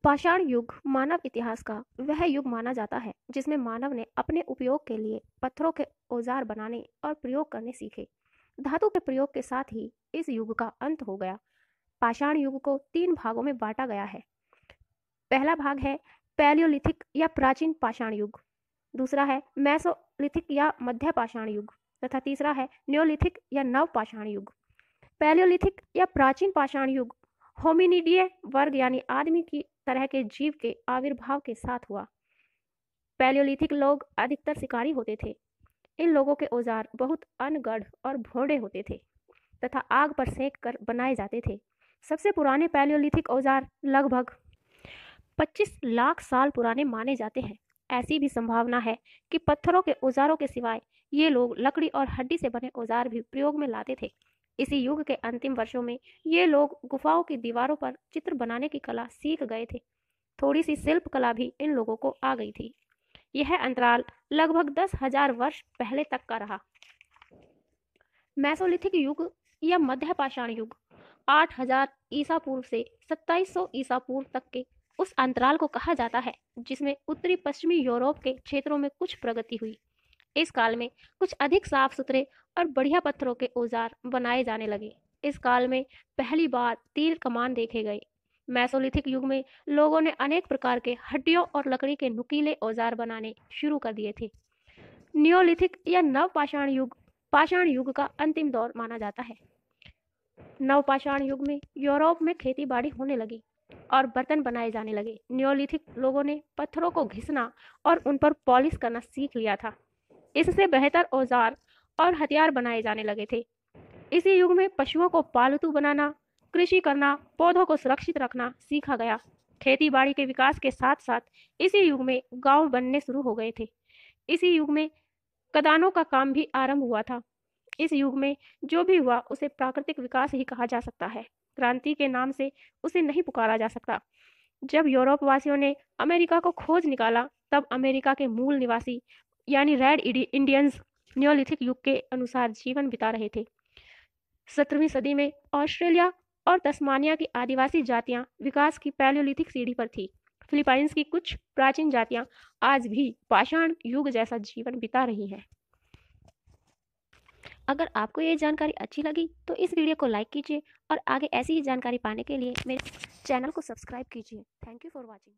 पाषाण युग मानव इतिहास का वह युग माना जाता है जिसमें मानव ने अपने उपयोग के लिए पत्थरों के औजार बनाने और प्रयोग करने सीखे। धातु के प्रयोग के साथ ही इस युग का अंत हो गया। पाषाण युग को 3 भागों में बांटा गया है। पहला भाग है पैलियोलिथिक या प्राचीन पाषाण युग, दूसरा है मेसोलिथिक या मध्य पाषाण युग तथा तीसरा है नियोलिथिक या नव पाषाण युग। पैलियोलिथिक या प्राचीन पाषाण युग होमिनिडीय वर्ग यानी आदमी की तरह के जीव के आविर्भाव के साथ हुआ। पैलियोलिथिक लोग अधिकतर शिकारी होते थे। इन लोगों के औजार बहुत अनगढ़ और भोंडे होते थे तथा आग पर सेक कर बनाए जाते थे। सबसे पुराने पैलियोलिथिक औजार लगभग 25 लाख साल पुराने माने जाते हैं। ऐसी भी संभावना है कि पत्थरों के औजारों के सिवाय ये लोग लकड़ी और हड्डी से बने औजार भी प्रयोग में लाते थे। इसी युग के अंतिम वर्षों में ये लोग गुफाओं की दीवारों पर चित्र बनाने की कला सीख गए थे। थोड़ी सी शिल्प कला भी इन लोगों को आ गई थी। यह अंतराल लगभग 10,000 वर्ष पहले तक का रहा। मेसोलिथिक युग या मध्य पाषाण युग 8000 ईसा पूर्व से 2700 ईसा पूर्व तक के उस अंतराल को कहा जाता है जिसमें उत्तरी पश्चिमी यूरोप के क्षेत्रों में कुछ प्रगति हुई। इस काल में कुछ अधिक साफ सुथरे और बढ़िया पत्थरों के औजार बनाए जाने लगे। इस काल में पहली बार तीर कमान देखे गए। मेसोलिथिक युग में लोगों ने अनेक प्रकार के हड्डियों और लकड़ी के नुकीले औजार बनाने शुरू कर दिए थे। नियोलिथिक या नव पाषाण युग का अंतिम दौर माना जाता है। नव पाषाण युग में यूरोप में खेती बाड़ी होने लगी और बर्तन बनाए जाने लगे। नियोलिथिक लोगों ने पत्थरों को घिसना और उन पर पॉलिश करना सीख लिया था। इससे बेहतर औजार और हथियार बनाए जाने लगे थे। इसी युग में पशुओं को पालतू बनाना, कृषि करना, पौधों को सुरक्षित रखना सीखा गया। खेती बाड़ी के विकास के साथ साथ इसी युग में गांव बनने शुरू हो गए थे। इसी युग में खदानों का काम भी आरंभ हुआ था। इस युग में जो भी हुआ उसे प्राकृतिक विकास ही कहा जा सकता है। क्रांति के नाम से उसे नहीं पुकारा जा सकता। जब यूरोप वासियों ने अमेरिका को खोज निकाला तब अमेरिका के मूल निवासी यानी रेड इंडियंस नियोलिथिक युग के अनुसार जीवन बिता रहे थे। 17वीं सदी में ऑस्ट्रेलिया और तस्मानिया की आदिवासी जातियां विकास की पैलियोलिथिक सीढ़ी पर थी। फिलीपाइंस की कुछ प्राचीन जातियां आज भी पाषाण युग जैसा जीवन बिता रही हैं। अगर आपको ये जानकारी अच्छी लगी तो इस वीडियो को लाइक कीजिए और आगे ऐसी ही जानकारी पाने के लिए मेरे चैनल को सब्सक्राइब कीजिए। Thank you for watching.